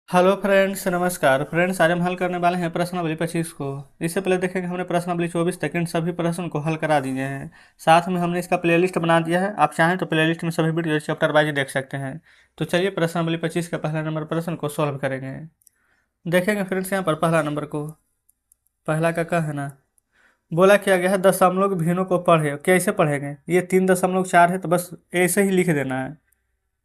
Hello friends, नमस्कार friends. आज हम हल करने वाले हैं प्रश्नावली 25 को। इससे पहले देखेंगे हमने प्रश्नावली 24 तक इन सभी प्रश्न को हल करा दिए हैं। साथ में हमने इसका प्लेलिस्ट बना दिया है। आप चाहें तो प्लेलिस्ट में सभी वीडियो चैप्टर वाइज देख सकते हैं। तो चलिए प्रश्नावली 25 का पहला नंबर प्रश्न को सॉल्व करेंगे। देखेंगे फ्रेंड्स यहाँ पर पहला नंबर को। पहला का है ना, बोला किया गया है दशमलव भिन्नों को पढ़े। कैसे पढ़ेंगे? ये 3.4 है तो बस ऐसे ही लिख देना है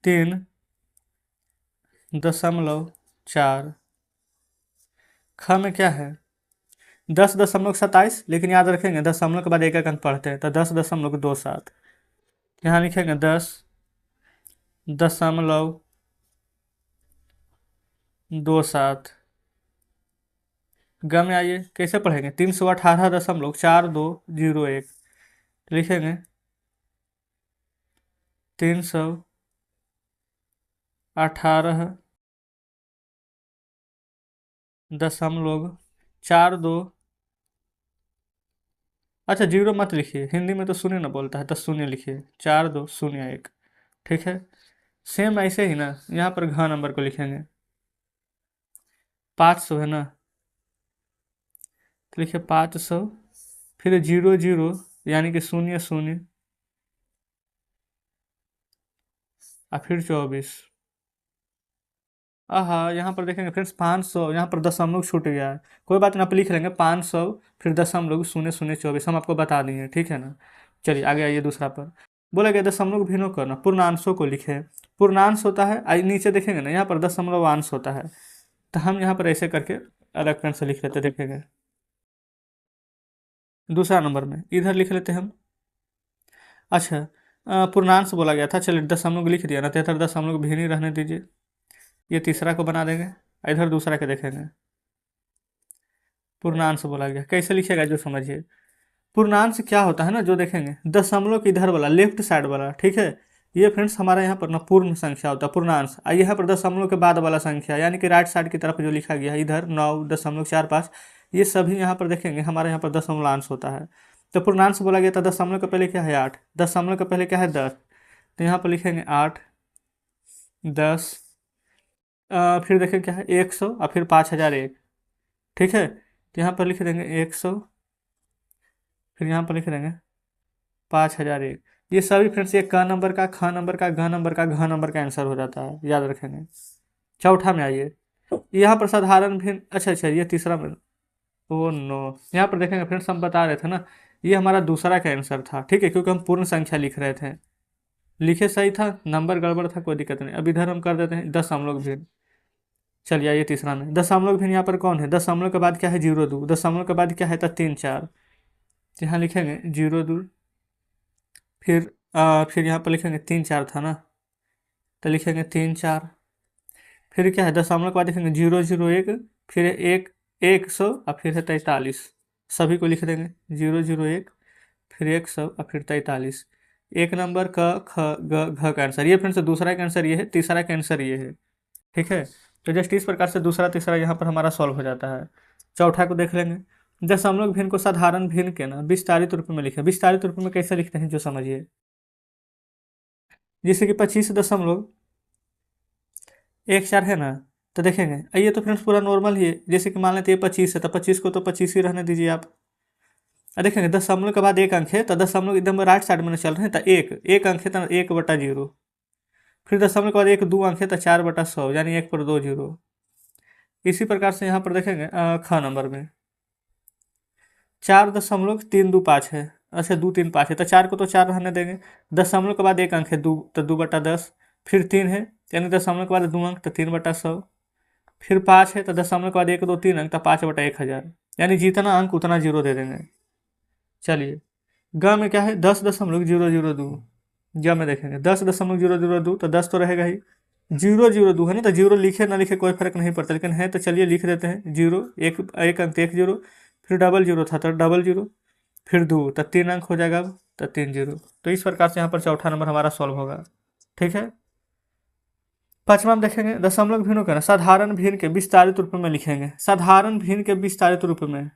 3.4। ख में क्या है 10.27, लेकिन याद रखेंगे दशमलव के बाद एक एक अंक पढ़ते हैं तो 10.27। यहाँ लिखेंगे 10.27। ग में आइए कैसे पढ़ेंगे 318.4201। लिखेंगे 318.42। अच्छा, जीरो मत लिखिए, हिंदी में तो शून्य ना बोलता है तो शून्य लिखिए, 4201। ठीक है। सेम ऐसे ही ना यहाँ पर घ नंबर को लिखेंगे 500 है ना, तो लिखिए 500, फिर 00 यानी कि 00 और फिर 24। हाँ, यहाँ पर देखेंगे फ्रेंड्स 500, यहाँ पर दशमलव छूट गया है। कोई बात नहीं, आप लिख लेंगे 500 फिर दशमलव 0024, हम आपको बता देंगे। ठीक है ना। चलिए आगे आइए दूसरा पर। बोला गया दशमलव भिन्नों करना, पूर्णांशों को लिखे। पूर्णांश होता है नीचे देखेंगे ना, यहाँ पर दशमलवांश होता है, तो हम यहाँ पर ऐसे करके अलग पेन से लिख लेते देखेंगे। दूसरा नंबर में इधर लिख लेते हम। अच्छा, पूर्णांश बोला गया था, चलिए दशमलव लिख दिया ना, 73 भिन्न ही रहने दीजिए। ये तीसरा को बना देंगे, इधर दूसरा के देखेंगे। पूर्णांश बोला गया, कैसे लिखेगा जो समझिए। पूर्णांश क्या होता है ना, जो देखेंगे दशमलव के इधर वाला लेफ्ट साइड वाला। ठीक है। ये फ्रेंड्स हमारा यहाँ पर ना पूर्ण संख्या होता है पूर्णांश। यहाँ पर दशमलव के बाद वाला संख्या यानी कि राइट साइड की तरफ जो लिखा गया है इधर 9.45, ये सभी यहाँ पर देखेंगे हमारे यहाँ पर दशमलांश होता है। तो पूर्णांश बोला गया था दशमलव के पहले क्या है 8, दशमलव के पहले क्या है 10, तो यहाँ पर लिखेंगे 8, 10, फिर देखें क्या है 100 और फिर 5001। ठीक है। तो यहाँ पर लिख देंगे 100, फिर यहाँ पर लिख देंगे 5001। ये सभी फ्रेंड्स ये क नंबर का, ख नंबर का, घ नंबर का, घ नंबर का आंसर हो जाता है, याद रखेंगे। चौथा में आइए, यहाँ पर साधारण भिन्न। अच्छा, ये तीसरा में। ओ नो, यहाँ पर देखेंगे फ्रेंड्स हम बता रहे थे ना, ये हमारा दूसरा का आंसर था। ठीक है, क्योंकि हम पूर्ण संख्या लिख रहे थे। लिखे सही था, नंबर गड़बड़ था, कोई दिक्कत नहीं। अब इधर हम कर देते हैं दशमलव भिन्न। चलिए आइए तीसरा में, दशमलव भिन्न यहाँ पर कौन है, दशमलव के बाद क्या है 02, दशमलव के बाद क्या है तो 3 4। यहाँ लिखेंगे 02, फिर यहाँ पर लिखेंगे 3 4 था ना, तो लिखेंगे 3 4। फिर क्या है दशमलव के बाद लिखेंगे 001, फिर 100 और फिर है 43। सभी को लिख देंगे 001, फिर 100 और फिर 43। एक नंबर क ख ग घ का आंसर ये फ्रेंड्स, दूसरा का आंसर ये है, तीसरा का आंसर ये है। ठीक है। तो जस्ट इस प्रकार से दूसरा तीसरा यहाँ पर हमारा सॉल्व हो जाता है। चौथा को देख लेंगे, दशमलव भिन्न को साधारण भिन्न के ना विस्तारित रूप में लिखे। विस्तारित रूप में कैसे लिखते हैं जो समझिए। जैसे कि 25.14 है ना, तो देखेंगे ये तो फ्रेंड्स पूरा नॉर्मल ही है। जैसे कि मान लेते हैं 25 है तो 25 को तो 25 ही रहने दीजिए आप। देखेंगे दशमलव के बाद एक अंक है तो दशमलव एकदम राइट साइड में चल रहे हैं, तो एक अंक है तो 1/0। फिर दशमलव के बाद एक दो अंक है तो 4/100 यानी 1 पर 2 जीरो। इसी प्रकार से यहाँ पर देखेंगे ख नंबर में 4.325 है। अच्छा, 2 3 5 है तो 4 को तो 4 रहने देंगे। दशमलव के बाद एक अंक है 2 तो 2/10। फिर 3 है यानी दशमलव के बाद 2 अंक तो 3/100। फिर 5 है तो दशमलव के बाद 1 2 3 अंक तो 5/1000, यानी जितना अंक उतना जीरो दे देंगे। चलिए ग में क्या है 10.002। ग में देखेंगे 10.002, तो 10 तो रहेगा ही। 002 है ना, तो जीरो लिखे ना लिखे कोई फर्क नहीं पड़ता, लेकिन है तो चलिए लिख देते हैं जीरो। एक अंक 1 0, फिर डबल जीरो था तो डबल जीरो, फिर 2 तो 3 अंक हो जाएगा अब तो 3 जीरो। तो इस प्रकार से यहाँ पर चौथा नंबर हमारा सॉल्व होगा। ठीक है। पांचवा में देखेंगे दशमलव भिन्नों का ना साधारण भिन्न के विस्तारित रूप में लिखेंगे। साधारण भिन्न के विस्तारित रूप में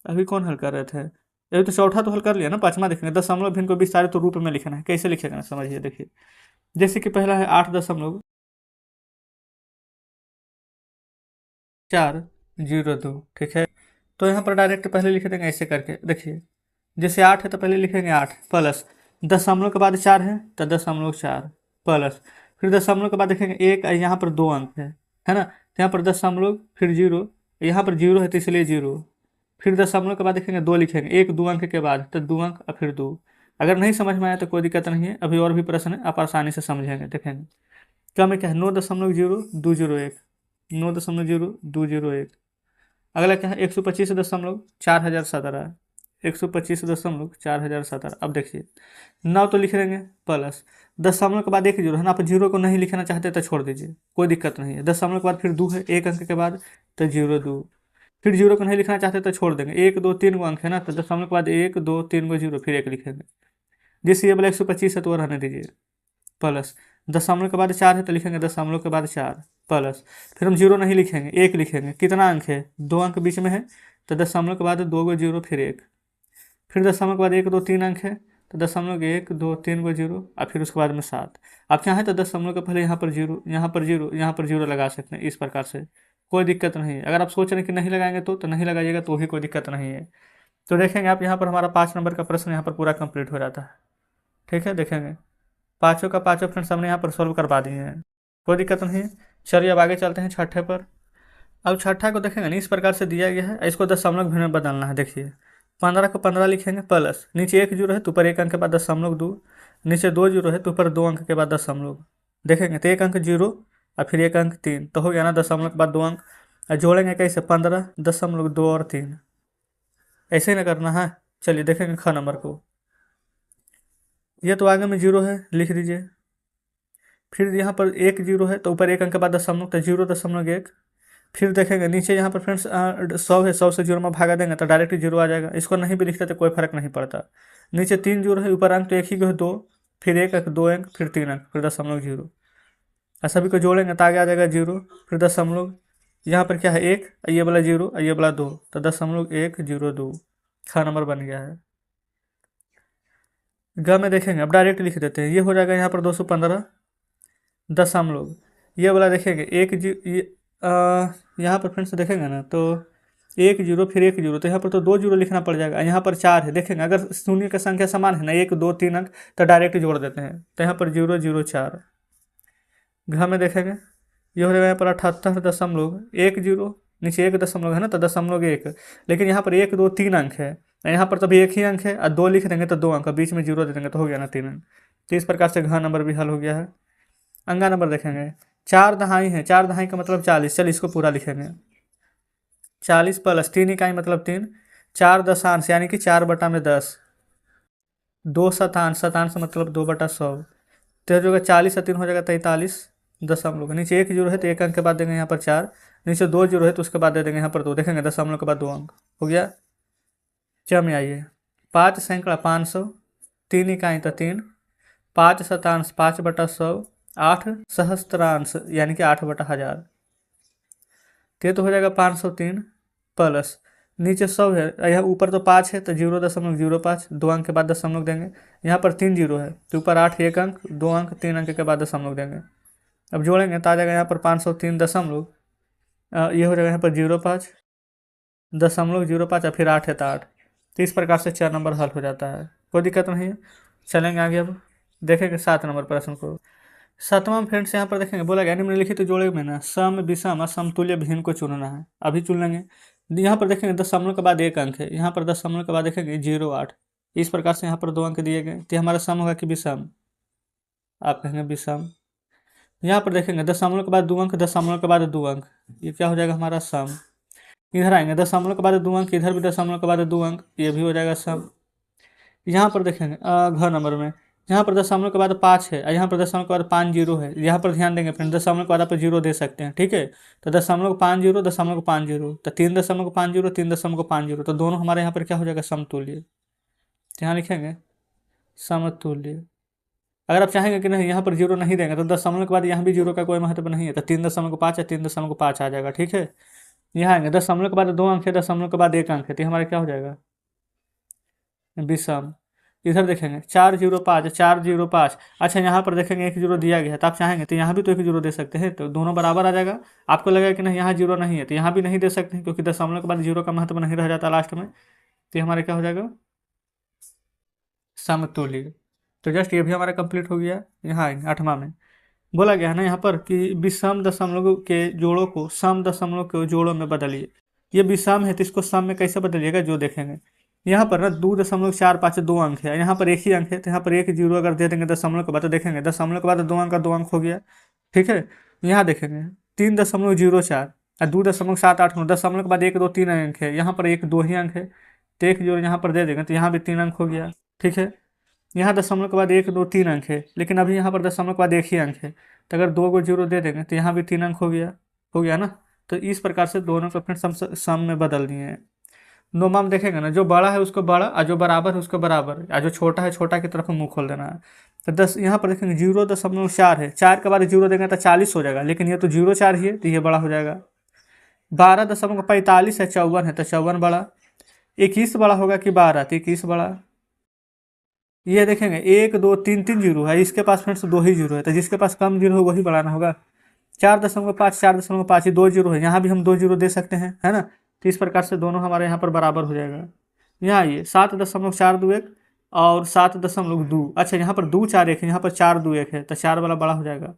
अभी कौन हल कर रहे थे, अभी तो चौथा तो हल कर लिया ना। पांचवा देखेंगे दशमलव भिन्न को विस्तारित रूप में लिखना है। कैसे लिखेगा ना समझिए। देखिए जैसे कि पहला है 8 दशमलव 402। ठीक है, तो यहाँ पर डायरेक्ट पहले लिख देंगे ऐसे करके। देखिए, जैसे 8 है तो पहले लिखेंगे 8 प्लस दशमलव के बाद 4 है तो दशमलव 4 प्लस फिर दशमलव के बाद देखेंगे एक, यहाँ पर 2 अंक है ना, तो यहाँ पर दशमलव फिर जीरो, यहाँ पर जीरो है तो इसलिए जीरो, फिर दशमलव के बाद देखेंगे 2 लिखेंगे, एक 2 अंक के बाद तो 2 अंक और फिर 2। अगर नहीं समझ में आया तो कोई दिक्कत नहीं है, अभी और भी प्रश्न है, आप आसानी से समझेंगे। देखेंगे क्या में क्या है, 9.0201, 9.0201। अगला क्या है, 125.4017, 125.4017। अब देखिए 9 तो लिख देंगे प्लस दशमलव के बाद एक जीरो है ना, आप जीरो को नहीं लिखना चाहते तो छोड़ दीजिए, कोई दिक्कत नहीं है। दशमलव के बाद फिर 2 है, एक अंक के बाद तो 02, फिर जीरो को नहीं लिखना चाहते तो छोड़ देंगे। 1 2 3 गो अंक है ना, तो दशमलव के बाद 1 2 3 गो जीरो, फिर एक लिखेंगे। जिस ये वाला 125 है तो वो रहने दीजिए प्लस दशमलव के बाद 4 है तो लिखेंगे दशमलव के बाद 4 प्लस फिर हम जीरो नहीं लिखेंगे, एक लिखेंगे। कितना अंक है, 2 अंक बीच में है तो दशमलव के बाद 2 गो जीरो फिर एक, फिर दशमलव के बाद 1 2 3 अंक है तो दशमलव के 1 2 3 गो जीरो और फिर उसके बाद में 7। आप चाहें तो दशमलव के पहले यहाँ पर जीरो, यहाँ पर जीरो, यहाँ पर जीरो लगा सकते हैं, इस प्रकार से कोई दिक्कत नहीं है। अगर आप सोच रहे हैं कि नहीं लगाएंगे तो नहीं लगाइएगा, तो भी कोई दिक्कत नहीं है। तो देखेंगे आप यहाँ पर हमारा 5 नंबर का प्रश्न यहाँ पर पूरा कंप्लीट हो जाता है। ठीक है, देखेंगे पाँचों का पाँचों फ्रेंड्स हमने यहाँ पर सॉल्व करवा दिए हैं, कोई दिक्कत नहीं है। चलिए अब आगे चलते हैं छठे पर। अब छठा को देखेंगे ना, इस प्रकार से दिया गया है, इसको दशमलव भिन्न में बदलना है। देखिए 15 को 15 लिखेंगे प्लस नीचे एक जीरो है तो ऊपर एक अंक के बाद दशमलव 2, नीचे 2 जीरो है तो ऊपर 2 अंक के बाद दशमलव। देखेंगे तो एक अंक जीरो और फिर एक अंक 3, तो हो गया ना दशमलव के बाद 2 अंक। और जोड़ेंगे कैसे, 15.2 और 3, ऐसे ही ना करना है। चलिए देखेंगे ख नंबर को, ये तो आगे में जीरो है, लिख दीजिए। फिर यहाँ पर एक जीरो है तो ऊपर एक अंक के बाद दशमलव, तो 0.1। फिर देखेंगे नीचे यहाँ पर फ्रेंड्स 100 है, 100 से जीरो में भागा देंगे तो डायरेक्ट जीरो आ जाएगा, इसको नहीं भी लिखते तो कोई फर्क नहीं पड़ता। नीचे 3 जीरो है, ऊपर अंक तो एक ही को है 2, फिर एक अंक 2 अंक फिर 3 अंक फिर दशमलव जीरो, और सभी को जोड़ेंगे तो आगे आ जाएगा जीरो, फिर दशमलव, यहाँ पर क्या है एक, ये वाला जीरो ये वाला 2, तो 0.102 खा नंबर बन गया है। ग में देखेंगे अब डायरेक्ट लिख देते हैं, ये हो जाएगा यहाँ पर 215 दशमलव, ये वाला देखेंगे एक यहाँ पर फ्रेंड्स देखेंगे ना तो एक जीरो फिर एक जीरो, तो यहाँ पर तो 2 जीरो लिखना पड़ जाएगा। यहाँ पर 4 है, देखेंगे अगर शून्य का संख्या समान है ना, 1 2 3 अंक, तो डायरेक्ट जोड़ देते हैं, तो यहाँ पर 0.04। घ में देखेंगे ये हो जाएगा यहाँ पर 78.1 नीचे एक दशमलव है ना तो दशमलव 1, लेकिन यहाँ पर 1 2 3 अंक है, यहाँ पर तभी एक ही अंक है और 2 लिख देंगे तो 2 अंक, बीच में जीरो दे देंगे तो हो गया ना 3 अंक। तो इस प्रकार से घ नंबर भी हल हो गया है। अंगा नंबर देखेंगे, 4 दहाई है, 4 दहाई का मतलब 40, चलिए इसको पूरा लिखेंगे। 40 प्लस 3 इकाई मतलब 3, 4 दशांश यानी कि 4/10, 2 शतांश, शतांश मतलब 2/100, तो जो होगा 40 और 3 हो जाएगा 43 दशमलव। नीचे एक जीरो है तो एक अंक के बाद देंगे यहाँ पर 4, नीचे 2 जीरो है तो उसके बाद दे देंगे यहाँ पर 2, देखेंगे दशमलव के बाद 2 अंक हो गया। च में आइए, 5 सैकड़ा 500, 3 इकाई तो 3, 5 शतांश 5/100, 8 सहस्त्रांश यानी कि 8/1000, तो हो जाएगा 503 प्लस नीचे 100 है, यहाँ ऊपर तो 5 है तो 0.05, 2 अंक के बाद दशमलव देंगे। यहाँ पर 3 जीरो है तो ऊपर 8 एक अंक 2 अंक 3 अंक के बाद दशमलव देंगे। अब जोड़ेंगे तो आ जाएगा यहाँ पर 503 दशमलव, ये हो जाएगा यहाँ पर 0.05 और फिर 8 है तो 8। तो इस प्रकार से 4 नंबर हल हो जाता है, कोई दिक्कत नहीं है। चलेंगे आगे, अब देखेंगे 7 नंबर प्रश्न को। 7वां फ्रेंड्स यहाँ पर देखेंगे बोला गया निम्नलिखित जोड़े में ना सम विषम और समतुल्य भिन्न को चुनना है, अभी चुन लेंगे। यहाँ पर देखेंगे दशमलव के बाद एक अंक है, यहाँ पर दशमलव के बाद देखेंगे 0.8, इस प्रकार से यहाँ पर 2 अंक दिए गए, तो हमारा सम होगा कि विषम, आप कहेंगे विषम। यहाँ पर देखेंगे दशमलव के बाद 2 अंक, दशमलव के बाद 2 अंक, ये क्या हो जाएगा हमारा सम। इधर आएंगे दशमलव के बाद 2 अंक, इधर भी दशमलव के बाद 2 अंक, ये भी हो जाएगा सम। यहाँ पर देखेंगे घ नंबर में, यहाँ पर दशमलव के बाद 5 है और यहाँ पर दशमलव के बाद 5 जीरो है, यहाँ पर ध्यान देंगे फ्रेंड, दशमलव के बाद आप जीरो दे सकते हैं, ठीक है। तो दशमलव को 5 जीरो, दशमलव को 5 जीरो, तो 3.5 जीरो, 3.5 जीरो, तो दोनों हमारे यहाँ पर क्या हो जाएगा समतुल्य, यहाँ लिखेंगे समतुल्य। अगर आप चाहेंगे कि नहीं यहाँ पर जीरो नहीं देंगे तो दशमलव के बाद यहाँ भी जीरो का कोई महत्व नहीं है, तो 3.5 है, 3.5 आ जाएगा, ठीक है। यहाँ आएंगे दशमलव के बाद 2 अंक है, दशमलव के बाद एक अंक है, तो हमारा क्या हो जाएगा विषम। इधर देखेंगे 405 405। अच्छा यहाँ पर देखेंगे एक जीरो दिया गया है, तो आप चाहेंगे तो यहाँ भी तो एक जीरो दे सकते हैं, तो दोनों बराबर आ जाएगा। आपको लगेगा कि नहीं यहाँ जीरो नहीं है, तो यहाँ भी नहीं दे सकते हैं, क्योंकि दशमलव के बाद जीरो का महत्व नहीं रह जाता लास्ट में। तो ये हमारा क्या हो जाएगा, समतुल्य। तो जस्ट ये भी हमारा कंप्लीट हो गया। यहाँ आएंगे 8वां में, बोला गया है ना यहाँ पर कि विषम दशमलव के जोड़ों को सम दशमलव के जोड़ों में बदलिए। ये विषम है तो इसको सम में कैसे बदलिएगा जो देखेंगे। यहाँ पर ना 2.45 दो अंक है, यहाँ पर एक ही अंक है, तो यहाँ पर एक जीरो अगर दे देंगे दशमलव के बाद, तो देखेंगे दशमलव के बाद दो अंक का दो अंक हो गया। ठीक है, यहाँ देखेंगे 3.04 और 2.78 दशमलव के बाद एक दो तीन अंक है, यहाँ पर एक दो ही अंक है, तो एक जीरो यहाँ पर दे देंगे तो यहाँ भी तीन अंक हो गया। ठीक है, यहाँ दशमलव के बाद एक दो तीन अंक है, लेकिन अभी यहाँ पर दशमलव के बाद एक ही अंक है, तो अगर दो को जीरो दे देंगे तो यहाँ भी तीन अंक हो गया। हो गया ना। तो इस प्रकार से दोनों को फिर सम में बदल दिए हैं। नोमा में देखेंगे ना, जो बड़ा है उसको बड़ा और जो बराबर है उसको बराबर, और जो छोटा है छोटा की तरफ मुंह खोल देना है। तो 10 यहाँ पर देखेंगे 0.4 है, 4 के बाद जीरो देंगे तो 40 हो जाएगा, लेकिन ये तो 0.4 ही है तो ये बड़ा हो जाएगा। 12.45 है, 54 है, तो 54 बड़ा। 21 बड़ा होगा कि 12, तो 21 बड़ा। ये देखेंगे 1 2 3 3 जीरो है, इसके पास फ्रेंड्स दो ही जीरो है, तो जिसके पास कम जीरो हो वही बढ़ाना होगा। 4.5 4.5 ये दो जीरो है, यहाँ भी हम दो जीरो दे सकते हैं, है ना। तो इस प्रकार से दोनों हमारे यहाँ पर बराबर हो जाएगा। यहाँ ये 7.421 और 7.2। अच्छा यहाँ पर 2 4 1 है, यहाँ पर 4 2 1 है, तो 4 वाला बड़ा हो जाएगा।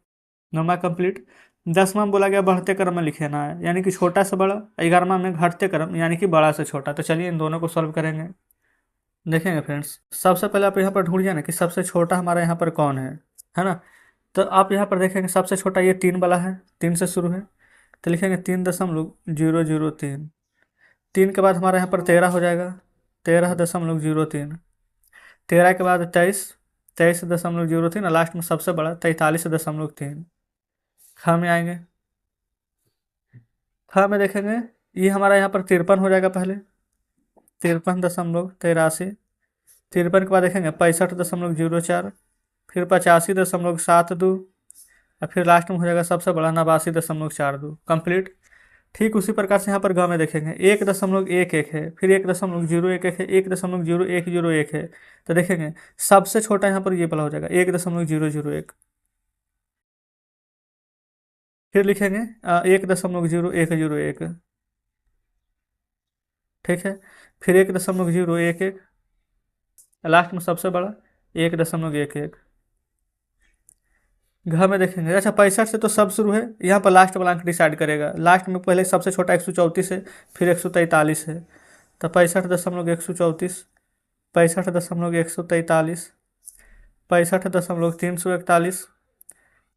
नौमा कंप्लीट। 10वां में बोला गया बढ़ते क्रम में लिखना है, यानी कि छोटा से बड़ा। 11वां में घटते क्रम यानी कि बड़ा से छोटा। तो चलिए इन दोनों को सॉल्व करेंगे। देखेंगे फ्रेंड्स, सबसे पहले आप यहाँ पर ढूंढिए ना कि सबसे छोटा हमारा यहाँ पर कौन है ना। तो आप यहाँ पर देखेंगे सबसे छोटा ये 3 वाला है, 3 से शुरू है, तो लिखेंगे 3.003। 3 के बाद हमारा यहाँ पर 13 हो जाएगा, 13.03। 13 के बाद 23, 23.03, और लास्ट में सबसे बड़ा 43.3। ख में आएंगे, ख में देखेंगे ये हमारा यहाँ पर 53 हो जाएगा पहले, 53.83। 53 के बाद देखेंगे 65.04, फिर 85.72, और फिर लास्ट में हो जाएगा सबसे बड़ा 89.42। कंप्लीट। ठीक उसी प्रकार से यहाँ पर ग में देखेंगे 1.11 है, फिर 1.011 है, 1.0101 है, तो देखेंगे सबसे छोटा यहाँ पर ये वाला हो जाएगा 1.001। फिर लिखेंगे 1.0101। ठीक है, फिर 1.011, लास्ट में सबसे बड़ा 1.11। घ में देखेंगे, अच्छा 65 से तो सब शुरू है, यहाँ पर लास्ट वाला अंक डिसाइड करेगा। लास्ट में पहले सबसे छोटा 134 है, फिर 143 है, तो 65.134, 65.143, 65.341,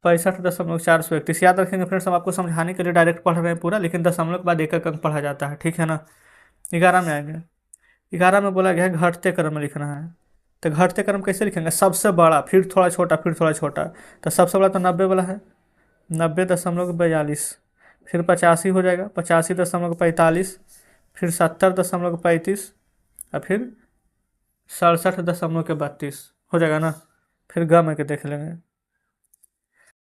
65.431। याद रखेंगे फ्रेंड्स, हम आपको समझाने के लिए डायरेक्ट पढ़ रहे हैं पूरा, लेकिन दशमलव के बाद एक एक अंक पढ़ा जाता है। ठीक है ना। 11 में आएंगे, 11 में बोला गया है घटते क्रम में लिखना है। तो घटते क्रम कैसे लिखेंगे, सबसे बड़ा फिर थोड़ा छोटा फिर थोड़ा छोटा। तो सबसे बड़ा तो 90 वाला है, 90.42, फिर 85 हो जाएगा, 85.45, फिर 70.35, और फिर 67.32 हो जाएगा ना। फिर ग में के देख लेंगे,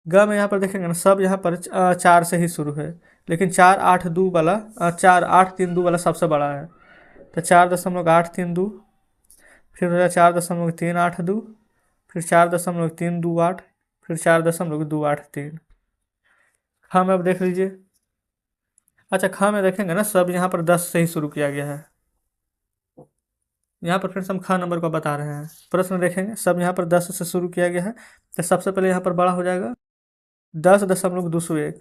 ग में यहाँ पर देखेंगे ना सब यहाँ पर 4 से ही शुरू है, लेकिन 4.82 वाला 4.832 वाला सबसे बड़ा है। तो 4.832, फिर हो जाए 4.382, फिर 4.328, फिर 4.283। ख में अब देख लीजिए, अच्छा ख में देखेंगे ना सब यहाँ पर 10 से ही शुरू किया गया है। यहाँ पर फ्रेंड्स हम ख नंबर को बता रहे हैं। प्रश्न देखेंगे सब यहाँ पर 10 से शुरू किया गया है, तो सबसे पहले यहाँ पर बड़ा हो जाएगा 10.201,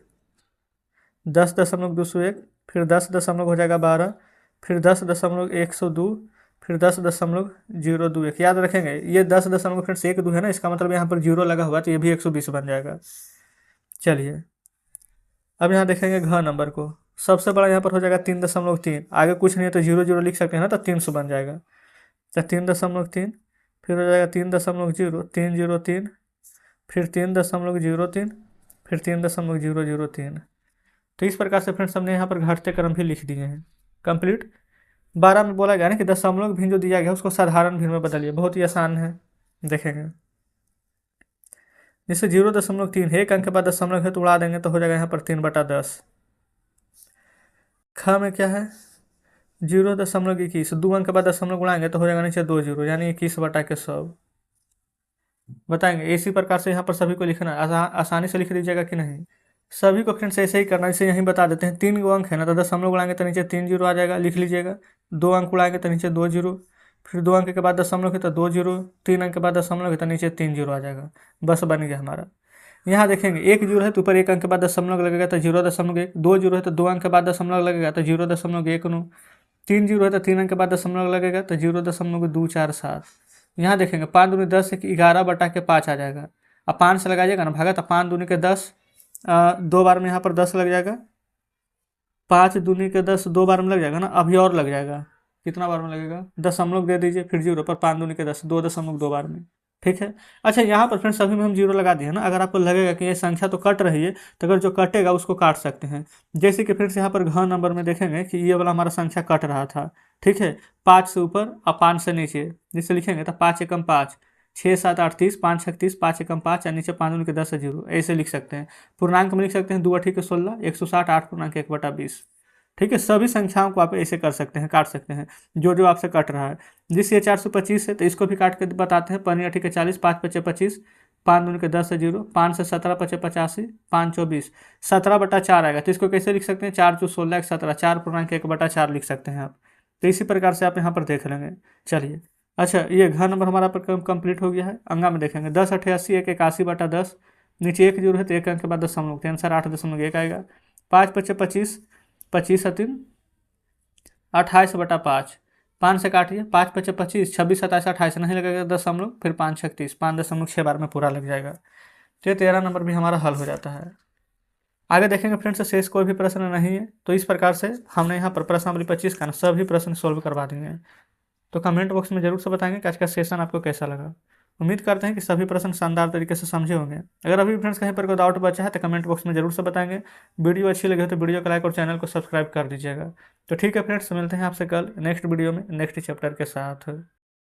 10.201, फिर 10 हो जाएगा 12, फिर 10.102, फिर 10.021। याद रखेंगे ये 10 फ्रेंड्स 1 2 है ना, इसका मतलब यहाँ पर जीरो लगा हुआ, तो ये भी 120 बन जाएगा। चलिए अब यहाँ देखेंगे घ नंबर को, सबसे बड़ा यहाँ पर हो जाएगा 3.3, आगे कुछ नहीं है तो जीरो जीरो लिख सकते हैं ना, तो 300 बन जाएगा। तो 3.3, फिर हो जाएगा 3.03, फिर 3.03, फिर 3.003। तो इस प्रकार से फ्रेंड्स हमने यहाँ पर घटते क्रम भी लिख दिए हैं। कंप्लीट। 12 में बोला गया ना कि दशमलव भिन्न जो दिया गया उसको साधारण भिन्न में बदलिए, बहुत ही आसान है। देखेंगे जैसे 0.3 है, एक अंक के बाद दशमलव है तो उड़ा देंगे, तो हो जाएगा यहाँ पर 3/10। ख में क्या है 0.21, 2 अंक के बाद दशमलव गुणाएंगे तो हो जाएगा नीचे 2 जीरो, यानी 21/100। बताएंगे इसी प्रकार से यहाँ पर सभी को लिखना आसानी से लिख दीजिएगा कि नहीं। सभी को फ्रेंड्स ऐसे ही करना, इसे यहीं बता देते हैं। 3 अंक है ना, तो दशमलव उड़ाएंगे तो नीचे 3 जीरो आ जाएगा, लिख लीजिएगा। 2 अंक उड़ाएंगे तो नीचे 2 जीरो, फिर 2 अंक के बाद दशमलव है तो 2 जीरो, 3 अंक के बाद दशमलव है तो नीचे 3 जीरो आ जाएगा। बस बन गया हमारा। यहाँ देखेंगे 1 जीरो है तो ऊपर 1 अंक के बाद दशमलव लगेगा तो 0.1, 2 जीरो है तो 2 अंक के बाद दशमलव लगेगा तो 0.19, 3 जीरो है तो 3 अंक के बाद दशमलव लगेगा तो 0.247। यहाँ देखेंगे 5 दूनी 10 है कि 11/5 आ जाएगा। अब 5 से लगाइएगा ना भागा, तो 5 दूनी के 10, 2 बार में यहाँ पर 10 लग जाएगा। 5 दूनी के 10 2 बार में लग जाएगा ना, अभी और लग जाएगा। कितना बार में लगेगा, दशमलव दे दीजिए, फिर जीरो पर 5 दूनी के 10, 2.2 बार में। ठीक है। अच्छा यहाँ पर फ्रेंड्स सभी में हम जीरो लगा दिए ना। अगर आपको लगेगा कि ये संख्या तो कट रही है, तो अगर जो कटेगा उसको काट सकते हैं। जैसे कि फ्रेंड्स यहाँ पर घ नंबर में देखेंगे कि ये वाला हमारा संख्या कट रहा था। ठीक है, 5 से ऊपर और 5 से नीचे जिससे लिखेंगे तो 5 एकम 5, 6 7 8 30, 5 6 30, 5 एकम 5 और नीचे 5 दूनी के 10 से जीरो, ऐसे लिख सकते हैं। पूर्णांक में लिख सकते हैं 2 8 के 16, 160, 8.1/20। ठीक है, सभी संख्याओं को आप ऐसे कर सकते हैं, काट सकते हैं जो जो आपसे कट रहा है। जिस ये 425 है तो इसको भी काट के बताते हैं। 5 8 के 40, 5 5 25, 5 दूनी के 10 से जीरो, 5 से 17 5 85, 5 24, 17/4 आएगा। तो इसको कैसे लिख सकते हैं, 4 × 16 = 17, 4.1/4 लिख सकते हैं आप। तो इसी प्रकार से आप यहाँ पर देख लेंगे। चलिए, अच्छा ये घ नंबर हमारा पर कंप्लीट हो गया है। अंगा में देखेंगे 10 8 80, 1 81/10, नीचे 1 जीरो है तो 1 अंक के बाद दशमलव, तो आंसर 8.1 आएगा। 5 5 25, 25 3 28/5, 5 से काटिए, 5 5 25, 26 27 28 नहीं लगेगा दशमलव, फिर 5 6 30, 5.6 बार में पूरा लग जाएगा। तो 13 नंबर भी हमारा हल हो जाता है। आगे देखेंगे फ्रेंड्स, शेष कोई भी प्रश्न नहीं है। तो इस प्रकार से हमने यहाँ पर प्रश्नावली 25 का सभी प्रश्न सोल्व करवा देंगे। तो कमेंट बॉक्स में जरूर से बताएंगे कि आज का सेशन आपको कैसा लगा। उम्मीद करते हैं कि सभी प्रश्न शानदार तरीके से समझे होंगे। अगर अभी फ्रेंड्स कहीं पर कोई डाउट बचा है तो कमेंट बॉक्स में जरूर से बताएंगे। वीडियो अच्छी लगी हो तो वीडियो को लाइक और चैनल को सब्सक्राइब कर दीजिएगा। तो ठीक है फ्रेंड्स, मिलते हैं आपसे कल नेक्स्ट वीडियो में नेक्स्ट चैप्टर के साथ।